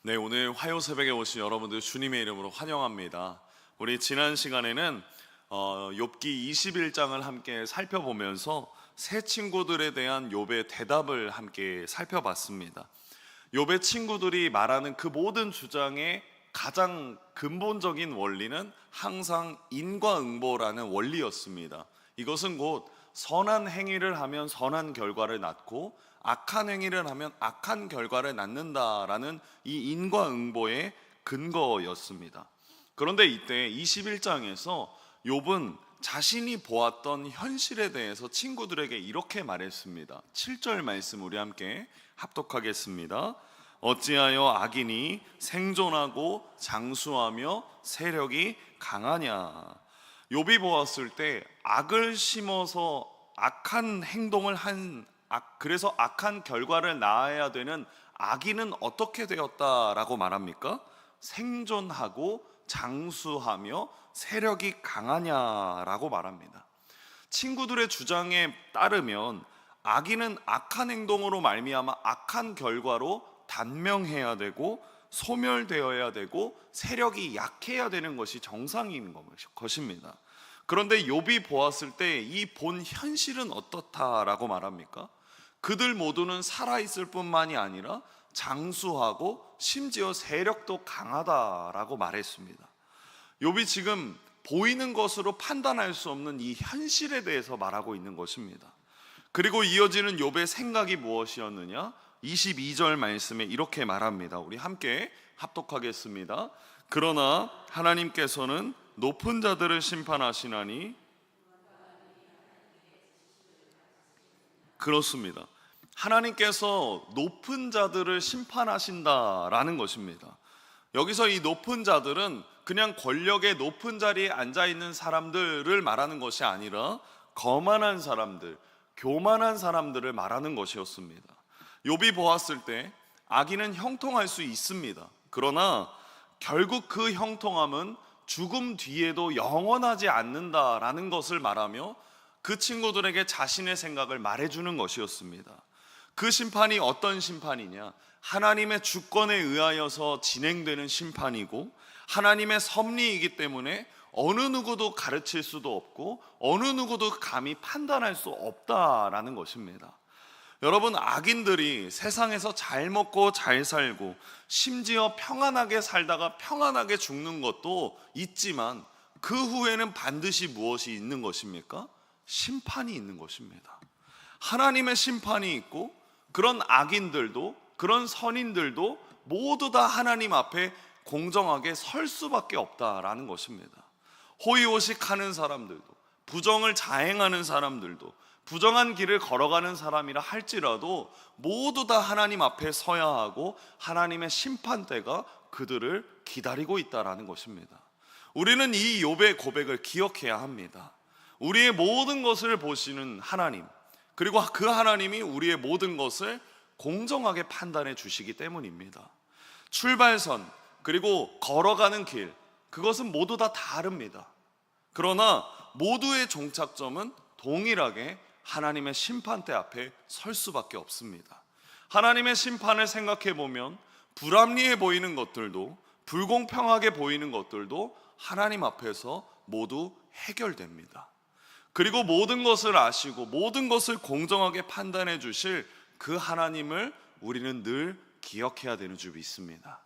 네, 오늘 화요 새벽에 오신 여러분들 주님의 이름으로 환영합니다. 우리 지난 시간에는 욥기 21장을 함께 살펴보면서 새 친구들에 대한 욥의 대답을 함께 살펴봤습니다. 욥의 친구들이 말하는 그 모든 주장의 가장 근본적인 원리는 항상 인과응보라는 원리였습니다. 이것은 곧 선한 행위를 하면 선한 결과를 낳고 악한 행위를 하면 악한 결과를 낳는다라는 이 인과응보의 근거였습니다. 그런데 이때 21장에서 욥은 자신이 보았던 현실에 대해서 친구들에게 이렇게 말했습니다. 7절 말씀 우리 함께 합독하겠습니다. 어찌하여 악인이 생존하고 장수하며 세력이 강하냐. 욥이 보았을 때 악을 심어서 악한 행동을 그래서 악한 결과를 낳아야 되는 악인은 어떻게 되었다라고 말합니까? 생존하고 장수하며 세력이 강하냐라고 말합니다. 친구들의 주장에 따르면 악인은 악한 행동으로 말미암아 악한 결과로 단명해야 되고 소멸되어야 되고 세력이 약해야 되는 것이 정상인 것입니다. 그런데 욥이 보았을 때 이 본 현실은 어떻다라고 말합니까? 그들 모두는 살아있을 뿐만이 아니라 장수하고 심지어 세력도 강하다라고 말했습니다. 욥이 지금 보이는 것으로 판단할 수 없는 이 현실에 대해서 말하고 있는 것입니다. 그리고 이어지는 욥의 생각이 무엇이었느냐? 22절 말씀에 이렇게 말합니다. 우리 함께 합독하겠습니다. 그러나 하나님께서는 높은 자들을 심판하시나니. 그렇습니다. 하나님께서 높은 자들을 심판하신다라는 것입니다. 여기서 이 높은 자들은 그냥 권력의 높은 자리에 앉아 있는 사람들을 말하는 것이 아니라 거만한 사람들, 교만한 사람들을 말하는 것이었습니다. 욥이 보았을 때 악인은 형통할 수 있습니다. 그러나 결국 그 형통함은 죽음 뒤에도 영원하지 않는다라는 것을 말하며 그 친구들에게 자신의 생각을 말해주는 것이었습니다. 그 심판이 어떤 심판이냐? 하나님의 주권에 의하여서 진행되는 심판이고 하나님의 섭리이기 때문에 어느 누구도 가르칠 수도 없고 어느 누구도 감히 판단할 수 없다라는 것입니다. 여러분, 악인들이 세상에서 잘 먹고 잘 살고 심지어 평안하게 살다가 평안하게 죽는 것도 있지만 그 후에는 반드시 무엇이 있는 것입니까? 심판이 있는 것입니다. 하나님의 심판이 있고 그런 악인들도 그런 선인들도 모두 다 하나님 앞에 공정하게 설 수밖에 없다라는 것입니다. 호의호식하는 사람들도 부정을 자행하는 사람들도 부정한 길을 걸어가는 사람이라 할지라도 모두 다 하나님 앞에 서야 하고 하나님의 심판대가 그들을 기다리고 있다라는 것입니다. 우리는 이 욥의 고백을 기억해야 합니다. 우리의 모든 것을 보시는 하나님, 그리고 그 하나님이 우리의 모든 것을 공정하게 판단해 주시기 때문입니다. 출발선, 그리고 걸어가는 길, 그것은 모두 다 다릅니다. 그러나 모두의 종착점은 동일하게 하나님의 심판대 앞에 설 수밖에 없습니다. 하나님의 심판을 생각해 보면 불합리해 보이는 것들도 불공평하게 보이는 것들도 하나님 앞에서 모두 해결됩니다. 그리고 모든 것을 아시고 모든 것을 공정하게 판단해 주실 그 하나님을 우리는 늘 기억해야 되는 줄 믿습니다.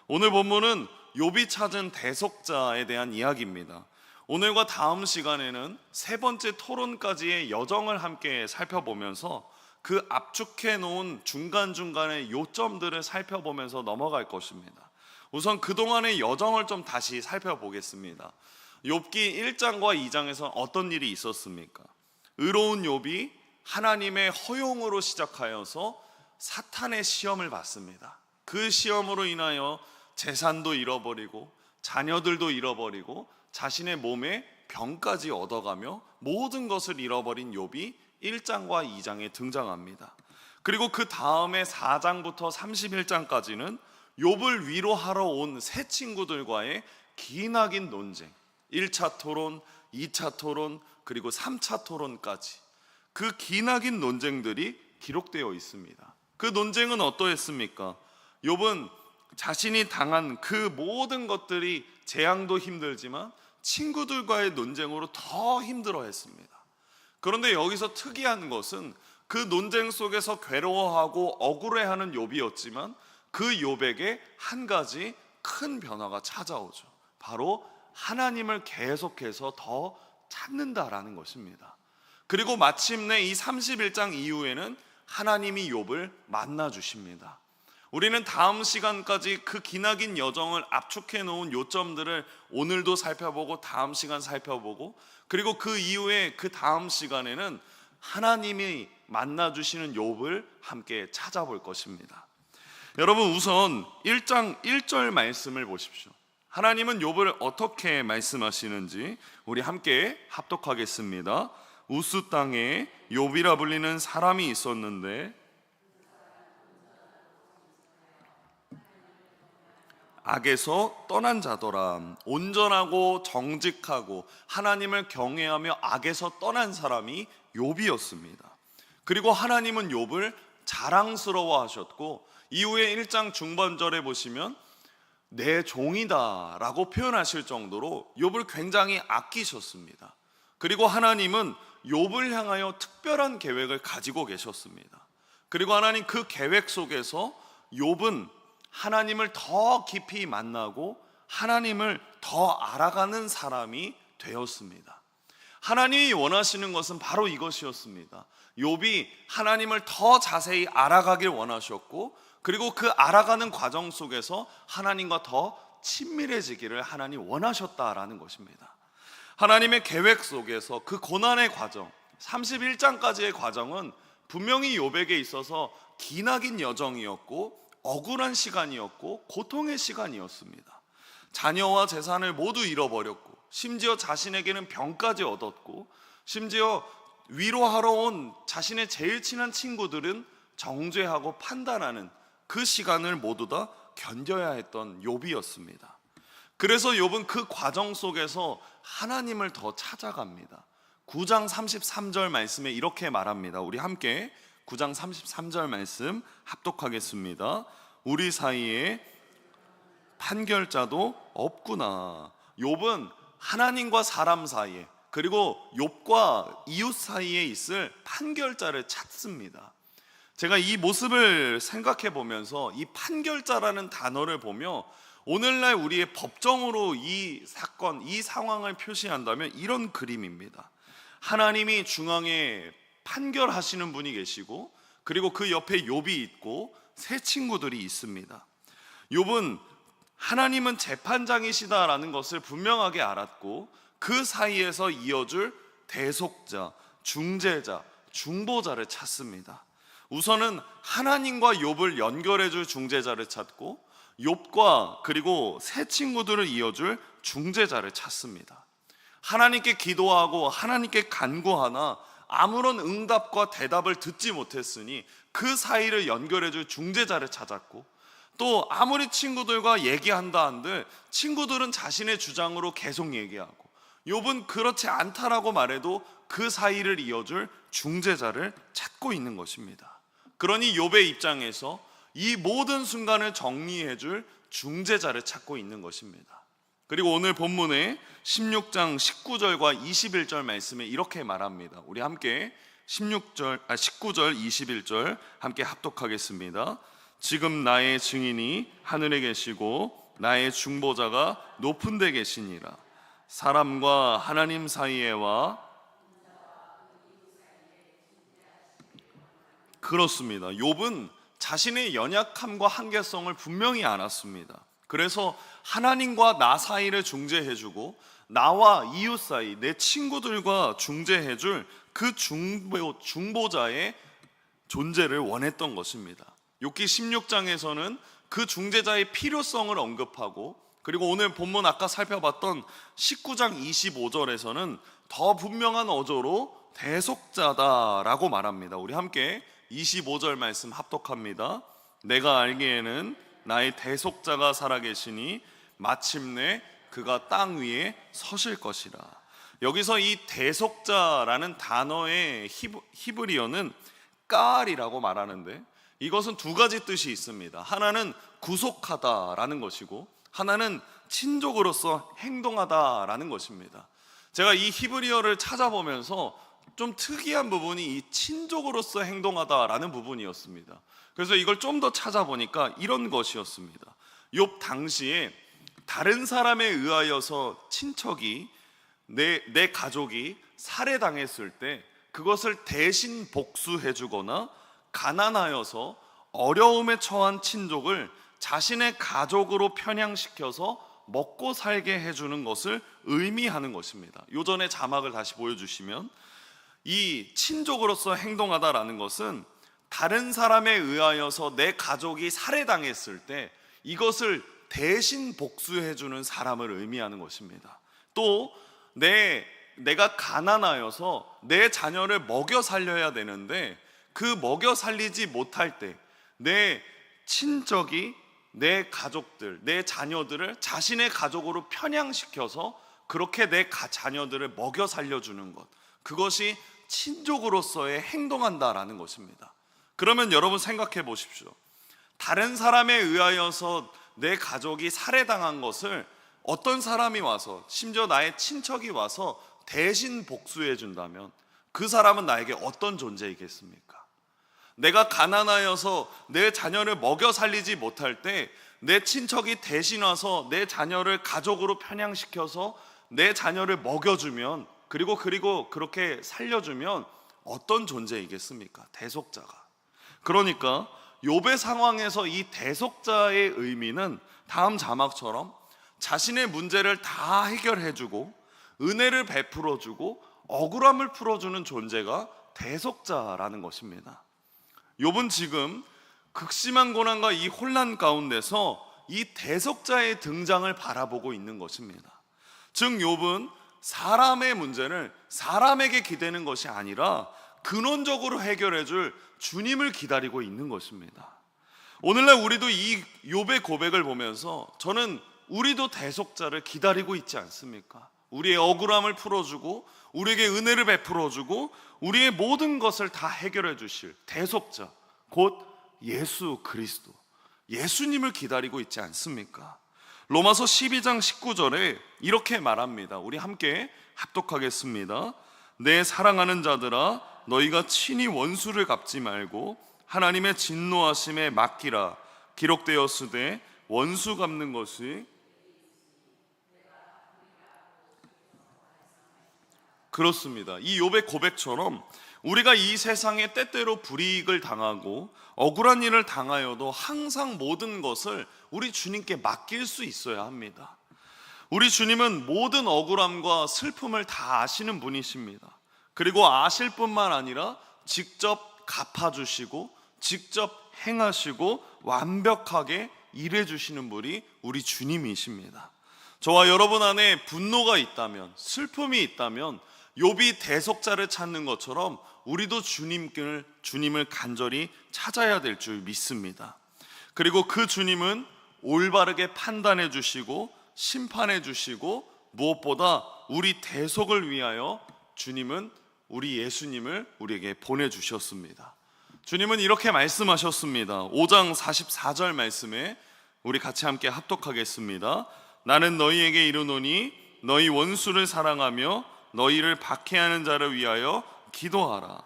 오늘 본문은 욥이 찾은 대속자에 대한 이야기입니다. 오늘과 다음 시간에는 세 번째 토론까지의 여정을 함께 살펴보면서 그 압축해 놓은 중간중간의 요점들을 살펴보면서 넘어갈 것입니다. 우선 그동안의 여정을 좀 다시 살펴보겠습니다. 욥기 1장과 2장에서 어떤 일이 있었습니까? 의로운 욥이 하나님의 허용으로 시작하여서 사탄의 시험을 받습니다. 그 시험으로 인하여 재산도 잃어버리고 자녀들도 잃어버리고 자신의 몸에 병까지 얻어가며 모든 것을 잃어버린 욥이 1장과 2장에 등장합니다. 그리고 그 다음에 4장부터 31장까지는 욥을 위로하러 온 새 친구들과의 기나긴 논쟁, 1차 토론, 2차 토론, 그리고 3차 토론까지 그 기나긴 논쟁들이 기록되어 있습니다. 그 논쟁은 어떠했습니까? 욥은 자신이 당한 그 모든 것들이 재앙도 힘들지만 친구들과의 논쟁으로 더 힘들어했습니다. 그런데 여기서 특이한 것은 그 논쟁 속에서 괴로워하고 억울해하는 욥이었지만 그 욥에게 한 가지 큰 변화가 찾아오죠. 바로 하나님을 계속해서 더 찾는다라는 것입니다. 그리고 마침내 이 31장 이후에는 하나님이 욥을 만나 주십니다. 우리는 다음 시간까지 그 기나긴 여정을 압축해 놓은 요점들을 오늘도 살펴보고 다음 시간 살펴보고, 그리고 그 이후에 그 다음 시간에는 하나님이 만나 주시는 욥을 함께 찾아볼 것입니다. 여러분, 우선 1장 1절 말씀을 보십시오. 하나님은 욥을 어떻게 말씀하시는지 우리 함께 합독하겠습니다. 우스 땅에 욥이라 불리는 사람이 있었는데 악에서 떠난 자더라. 온전하고 정직하고 하나님을 경외하며 악에서 떠난 사람이 욥이었습니다. 그리고 하나님은 욥을 자랑스러워 하셨고, 이후에 1장 중반절에 보시면 내 종이다 라고 표현하실 정도로 욥을 굉장히 아끼셨습니다. 그리고 하나님은 욥을 향하여 특별한 계획을 가지고 계셨습니다. 그리고 하나님 그 계획 속에서 욥은 하나님을 더 깊이 만나고 하나님을 더 알아가는 사람이 되었습니다. 하나님이 원하시는 것은 바로 이것이었습니다. 욥이 하나님을 더 자세히 알아가길 원하셨고, 그리고 그 알아가는 과정 속에서 하나님과 더 친밀해지기를 하나님 원하셨다라는 것입니다. 하나님의 계획 속에서 그 고난의 과정, 31장까지의 과정은 분명히 욥에게 있어서 기나긴 여정이었고 억울한 시간이었고 고통의 시간이었습니다. 자녀와 재산을 모두 잃어버렸고, 심지어 자신에게는 병까지 얻었고, 심지어 위로하러 온 자신의 제일 친한 친구들은 정죄하고 판단하는 그 시간을 모두 다 견뎌야 했던 욥이었습니다. 그래서 욥은 그 과정 속에서 하나님을 더 찾아갑니다. 9장 33절 말씀에 이렇게 말합니다. 우리 함께 9장 33절 말씀 합독하겠습니다. 우리 사이에 판결자도 없구나. 욥은 하나님과 사람 사이에, 그리고 욥과 이웃 사이에 있을 판결자를 찾습니다. 제가 이 모습을 생각해 보면서 이 판결자라는 단어를 보며 오늘날 우리의 법정으로 이 사건, 이 상황을 표시한다면 이런 그림입니다. 하나님이 중앙에 판결하시는 분이 계시고, 그리고 그 옆에 욥이 있고 세 친구들이 있습니다. 욥은 하나님은 재판장이시다라는 것을 분명하게 알았고, 그 사이에서 이어줄 대속자, 중재자, 중보자를 찾습니다. 우선은 하나님과 욥을 연결해줄 중재자를 찾고, 욥과 그리고 세 친구들을 이어줄 중재자를 찾습니다. 하나님께 기도하고 하나님께 간구하나 아무런 응답과 대답을 듣지 못했으니 그 사이를 연결해줄 중재자를 찾았고, 또 아무리 친구들과 얘기한다 한들 친구들은 자신의 주장으로 계속 얘기하고, 욥은 그렇지 않다라고 말해도 그 사이를 이어줄 중재자를 찾고 있는 것입니다. 그러니 욥의 입장에서 이 모든 순간을 정리해줄 중재자를 찾고 있는 것입니다. 그리고 오늘 본문의 16장 19절과 21절 말씀에 이렇게 말합니다. 우리 함께 19절 21절 함께 합독하겠습니다. 지금 나의 증인이 하늘에 계시고 나의 중보자가 높은 데 계시니라. 사람과 하나님 사이에와 그렇습니다. 욥은 자신의 연약함과 한계성을 분명히 알았습니다. 그래서 하나님과 나 사이를 중재해주고 나와 이웃 사이, 내 친구들과 중재해줄 그 중보자의 존재를 원했던 것입니다. 욥기 16장에서는 그 중재자의 필요성을 언급하고, 그리고 오늘 본문 아까 살펴봤던 19장 25절에서는 더 분명한 어조로 대속자다라고 말합니다. 우리 함께 25절 말씀 합독합니다. 내가 알기에는 나의 대속자가 살아계시니 마침내 그가 땅 위에 서실 것이라. 여기서 이 대속자라는 단어의 히브리어는 깔이라고 말하는데, 이것은 두 가지 뜻이 있습니다. 하나는 구속하다라는 것이고 하나는 친족으로서 행동하다라는 것입니다. 제가 이 히브리어를 찾아보면서 좀 특이한 부분이 이 친족으로서 행동하다라는 부분이었습니다. 그래서 이걸 좀 더 찾아보니까 이런 것이었습니다. 욥 당시에 다른 사람에 의하여서 친척이 내 가족이 살해당했을 때 그것을 대신 복수해 주거나 가난하여서 어려움에 처한 친족을 자신의 가족으로 편향시켜서 먹고 살게 해주는 것을 의미하는 것입니다. 요전에 자막을 다시 보여주시면 이 친족으로서 행동하다라는 것은 다른 사람에 의하여서 내 가족이 살해당했을 때 이것을 대신 복수해주는 사람을 의미하는 것입니다. 또 내가 가난하여서 내 자녀를 먹여 살려야 되는데 그 먹여 살리지 못할 때 내 친척이 내 가족들, 내 자녀들을 자신의 가족으로 편향시켜서 그렇게 내 자녀들을 먹여 살려주는 것, 그것이 친족으로서의 행동한다라는 것입니다. 그러면 여러분 생각해 보십시오. 다른 사람에 의하여서 내 가족이 살해당한 것을 어떤 사람이 와서, 심지어 나의 친척이 와서 대신 복수해 준다면 그 사람은 나에게 어떤 존재이겠습니까? 내가 가난하여서 내 자녀를 먹여 살리지 못할 때 내 친척이 대신 와서 내 자녀를 가족으로 편향시켜서 내 자녀를 먹여주면, 그리고 그렇게 살려주면 어떤 존재이겠습니까? 대속자가. 그러니까 욥의 상황에서 이 대속자의 의미는 다음 자막처럼 자신의 문제를 다 해결해주고 은혜를 베풀어주고 억울함을 풀어주는 존재가 대속자라는 것입니다. 욥은 지금 극심한 고난과 이 혼란 가운데서 이 대속자의 등장을 바라보고 있는 것입니다. 즉 욥은 사람의 문제를 사람에게 기대는 것이 아니라 근원적으로 해결해 줄 주님을 기다리고 있는 것입니다. 오늘날 우리도 이 욥의 고백을 보면서 저는 우리도 대속자를 기다리고 있지 않습니까? 우리의 억울함을 풀어주고 우리에게 은혜를 베풀어주고 우리의 모든 것을 다 해결해 주실 대속자, 곧 예수 그리스도, 예수님을 기다리고 있지 않습니까? 로마서 12장 19절에 이렇게 말합니다. 우리 함께 합독하겠습니다. 내 사랑하는 자들아, 너희가 친히 원수를 갚지 말고 하나님의 진노하심에 맡기라. 기록되었으되 원수 갚는 것이, 그렇습니다. 이 욥의 고백처럼 우리가 이 세상에 때때로 불이익을 당하고 억울한 일을 당하여도 항상 모든 것을 우리 주님께 맡길 수 있어야 합니다. 우리 주님은 모든 억울함과 슬픔을 다 아시는 분이십니다. 그리고 아실 뿐만 아니라 직접 갚아주시고 직접 행하시고 완벽하게 일해주시는 분이 우리 주님이십니다. 저와 여러분 안에 분노가 있다면, 슬픔이 있다면 욥이 대속자를 찾는 것처럼 우리도 주님을 간절히 찾아야 될 줄 믿습니다. 그리고 그 주님은 올바르게 판단해 주시고 심판해 주시고 무엇보다 우리 대속을 위하여 주님은 우리 예수님을 우리에게 보내주셨습니다. 주님은 이렇게 말씀하셨습니다. 5장 44절 말씀에 우리 같이 함께 합독하겠습니다. 나는 너희에게 이르노니 너희 원수를 사랑하며 너희를 박해하는 자를 위하여 기도하라.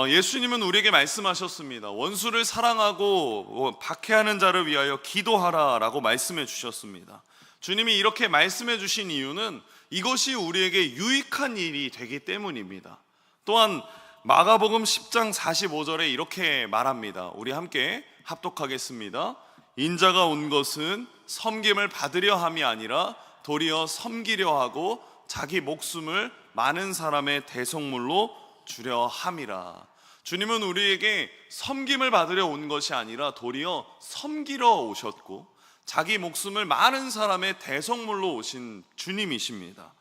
예수님은 우리에게 말씀하셨습니다. 원수를 사랑하고 박해하는 자를 위하여 기도하라 라고 말씀해 주셨습니다. 주님이 이렇게 말씀해 주신 이유는 이것이 우리에게 유익한 일이 되기 때문입니다. 또한 마가복음 10장 45절에 이렇게 말합니다. 우리 함께 합독하겠습니다. 인자가 온 것은 섬김을 받으려 함이 아니라 도리어 섬기려 하고 자기 목숨을 많은 사람의 대속물로 주려 함이라. 주님은 우리에게 섬김을 받으려 온 것이 아니라 도리어 섬기러 오셨고 자기 목숨을 많은 사람의 대속물로 오신 주님이십니다.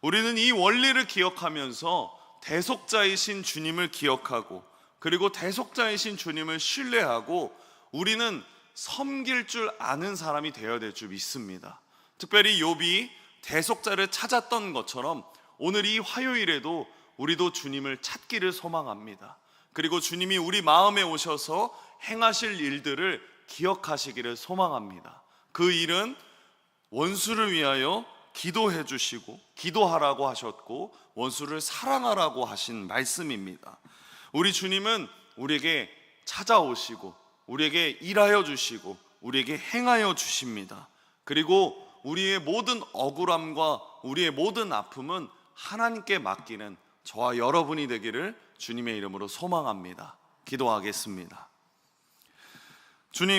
우리는 이 원리를 기억하면서 대속자이신 주님을 기억하고 그리고 대속자이신 주님을 신뢰하고 우리는 섬길 줄 아는 사람이 되어야 될 줄 믿습니다. 특별히 욥이 대속자를 찾았던 것처럼 오늘 이 화요일에도 우리도 주님을 찾기를 소망합니다. 그리고 주님이 우리 마음에 오셔서 행하실 일들을 기억하시기를 소망합니다. 그 일은 원수를 위하여 기도해 주시고 기도하라고 하셨고 원수를 사랑하라고 하신 말씀입니다. 우리 주님은 우리에게 찾아오시고 우리에게 일하여 주시고 우리에게 행하여 주십니다. 그리고 우리의 모든 억울함과 우리의 모든 아픔은 하나님께 맡기는 저와 여러분이 되기를 주님의 이름으로 소망합니다. 기도하겠습니다. 주님